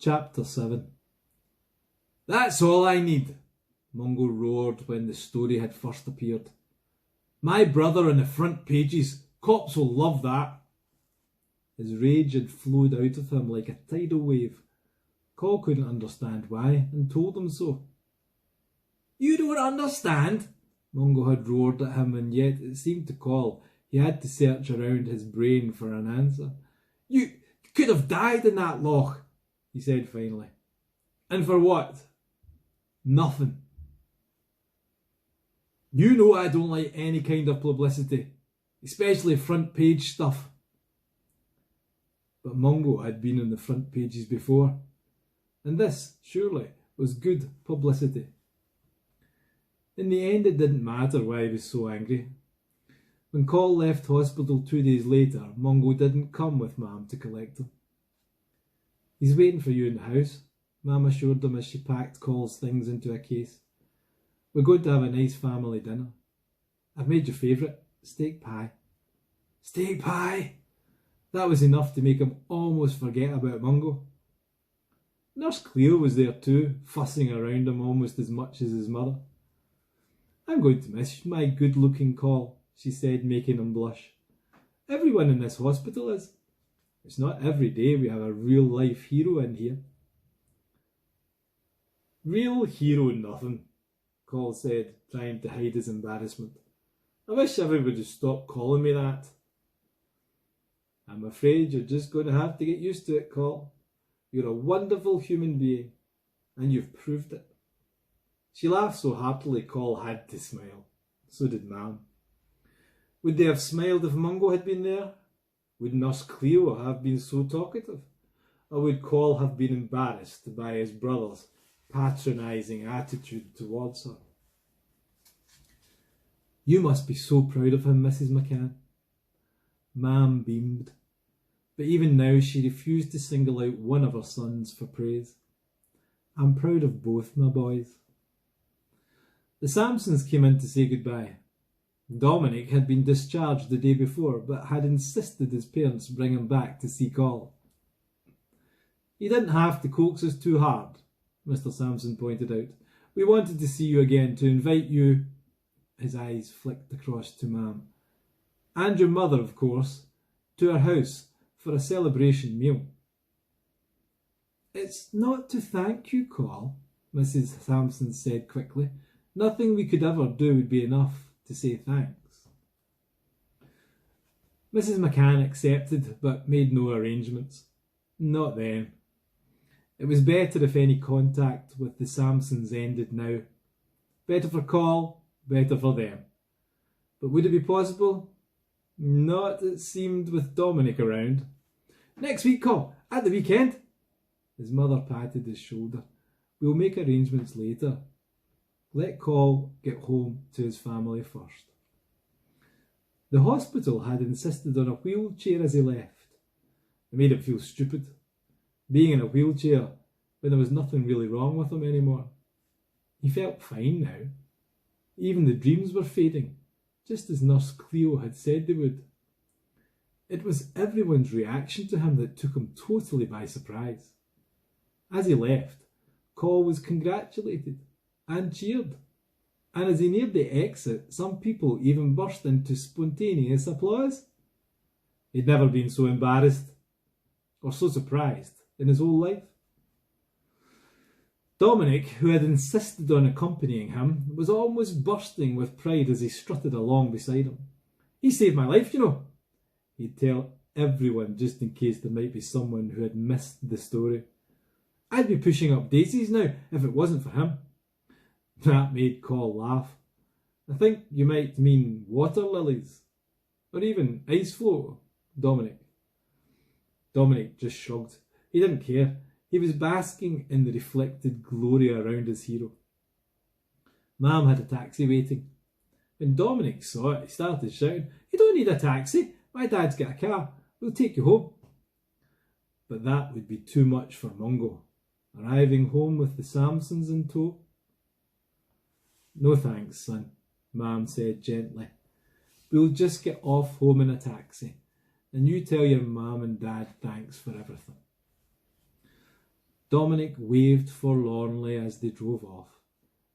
Chapter 7. That's all I need, Mungo roared when the story had first appeared. My brother on the front pages. Cops will love that. His rage had flowed out of him like a tidal wave. Col couldn't understand why, and told him so. You don't understand? Mungo had roared at him, and yet it seemed to Col he had to search around his brain for an answer. You could have died in that loch, he said finally. And for what? Nothing. You know I don't like any kind of publicity, especially front page stuff. But Mungo had been on the front pages before, and this, surely, was good publicity. In the end, it didn't matter why he was so angry. When Col left hospital 2 days later, Mungo didn't come with Mam to collect him. He's waiting for you in the house, Mam assured him as she packed Col's things into a case. We're going to have a nice family dinner. I've made your favourite, steak pie. Steak pie! That was enough to make him almost forget about Mungo. Nurse Cleo was there too, fussing around him almost as much as his mother. I'm going to miss my good-looking Col, she said, making him blush. Everyone in this hospital is. It's not every day we have a real-life hero in here. Real hero nothing, Col said, trying to hide his embarrassment. I wish everybody would stop calling me that. I'm afraid you're just going to have to get used to it, Col. You're a wonderful human being, and you've proved it. She laughed so heartily Col had to smile. So did Mam. Would they have smiled if Mungo had been there? Would Nurse Cleo have been so talkative? Or would Col have been embarrassed by his brother's patronising attitude towards her? You must be so proud of him, Mrs. McCann. Mam beamed, but even now she refused to single out one of her sons for praise. I'm proud of both my boys. The Sampsons came in to say goodbye. Dominic had been discharged the day before, but had insisted his parents bring him back to see Col. You didn't have to coax us too hard, Mr. Sampson pointed out. We wanted to see you again, to invite you... His eyes flicked across to Mam. And your mother, of course, to our house for a celebration meal. It's not to thank you, Col, Mrs. Sampson said quickly. Nothing we could ever do would be enough to say thanks. Mrs. McCann accepted, but made no arrangements. Not then. It was better if any contact with the Sampsons ended now. Better for Col, better for them. But would it be possible? Not, it seemed, with Dominic around. Next week, Col, at the weekend. His mother patted his shoulder. We'll make arrangements later. Let Col get home to his family first. The hospital had insisted on a wheelchair as he left. It made him feel stupid, being in a wheelchair when there was nothing really wrong with him anymore. He felt fine now. Even the dreams were fading, just as Nurse Cleo had said they would. It was everyone's reaction to him that took him totally by surprise. As he left, Col was congratulated and cheered, and as he neared the exit, some people even burst into spontaneous applause. He'd never been so embarrassed or so surprised in his whole life. Dominic, who had insisted on accompanying him, was almost bursting with pride as he strutted along beside him. He saved my life, you know, he'd tell everyone, just in case there might be someone who had missed the story. I'd be pushing up daisies now if it wasn't for him. That made Col laugh. I think you might mean water lilies, or even ice flow, Dominic. Dominic just shrugged. He didn't care. He was basking in the reflected glory around his hero. Mam had a taxi waiting. When Dominic saw it, he started shouting, You don't need a taxi. My dad's got a car. We'll take you home. But that would be too much for Mungo, arriving home with the Sampsons in tow. No thanks, son, Mam said gently. We'll just get off home in a taxi, and you tell your Mam and Dad thanks for everything. Dominic waved forlornly as they drove off.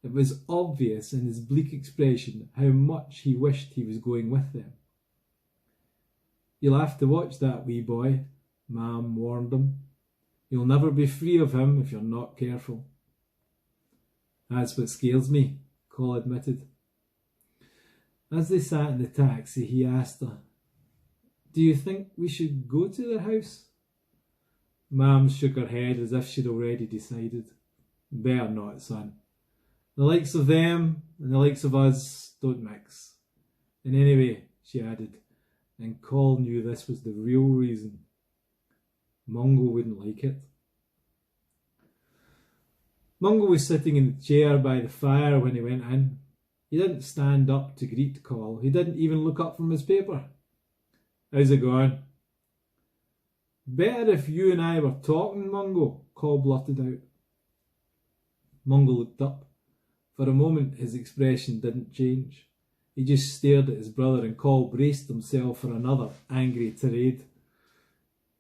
It was obvious in his bleak expression how much he wished he was going with them. "You'll have to watch that wee boy," Mam warned him. "You'll never be free of him if you're not careful." "That's what scares me," Cole admitted. As they sat in the taxi, he asked her, "Do you think we should go to their house?" Mam shook her head as if she'd already decided. "Better not, son. The likes of them and the likes of us don't mix. And anyway," she added, and Cole knew this was the real reason, Mungo wouldn't like it. Mungo was sitting in the chair by the fire when he went in. He didn't stand up to greet Cole. He didn't even look up from his paper. "How's it going?" "Better if you and I were talking, Mungo," Cole blurted out. Mungo looked up. For a moment his expression didn't change. He just stared at his brother, and Cole braced himself for another angry tirade.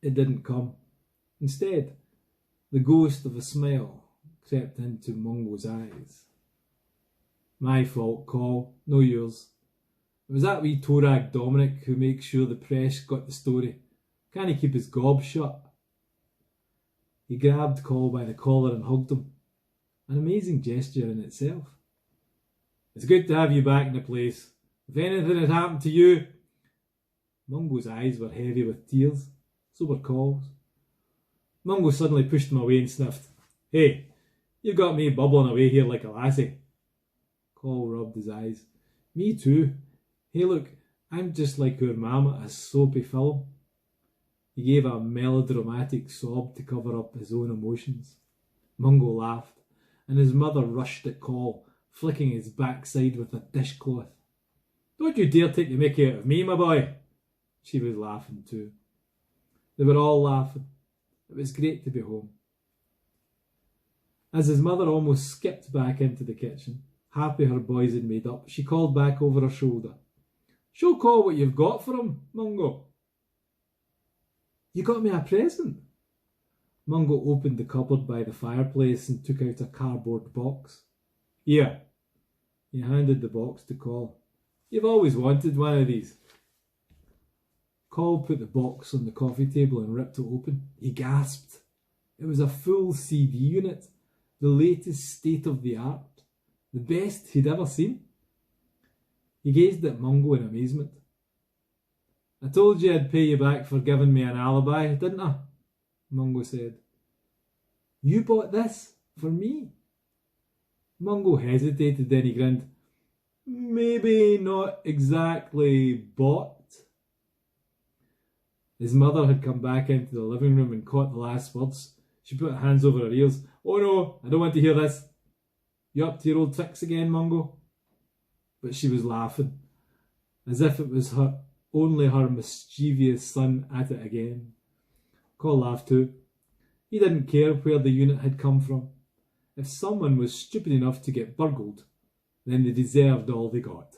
It didn't come. Instead, the ghost of a smile crept into Mungo's eyes. "My fault, Cole, no yours. It was that wee toe-rag Dominic who makes sure the press got the story. Can't he keep his gob shut?" He grabbed Cole by the collar and hugged him. An amazing gesture in itself. "It's good to have you back in the place. If anything had happened to you..." Mungo's eyes were heavy with tears. So were Cole's. Mungo suddenly pushed him away and sniffed. "Hey, you've got me bubbling away here like a lassie." Cole rubbed his eyes. "Me too. Hey look, I'm just like our mam at a soapy film." He gave a melodramatic sob to cover up his own emotions. Mungo laughed, and his mother rushed at Cole, flicking his backside with a dishcloth. "Don't you dare take the mickey out of me, my boy." She was laughing too. They were all laughing. It was great to be home. As his mother almost skipped back into the kitchen, happy her boys had made up, she called back over her shoulder. "Show Cole what you've got for him, Mungo." "You got me a present." Mungo opened the cupboard by the fireplace and took out a cardboard box. "Here." He handed the box to Cole. "You've always wanted one of these." Cole put the box on the coffee table and ripped it open. He gasped. It was a full CD unit, the latest state-of-the-art, the best he'd ever seen. He gazed at Mungo in amazement. "I told you I'd pay you back for giving me an alibi, didn't I?" Mungo said. "You bought this for me?" Mungo hesitated, then he grinned. "Maybe not exactly bought." His mother had come back into the living room and caught the last words. She put her hands over her ears. "Oh no, I don't want to hear this. You up to your old tricks again, Mungo?" But she was laughing, as if it was only her mischievous son at it again. Cole laughed too. He didn't care where the unit had come from. If someone was stupid enough to get burgled, then they deserved all they got.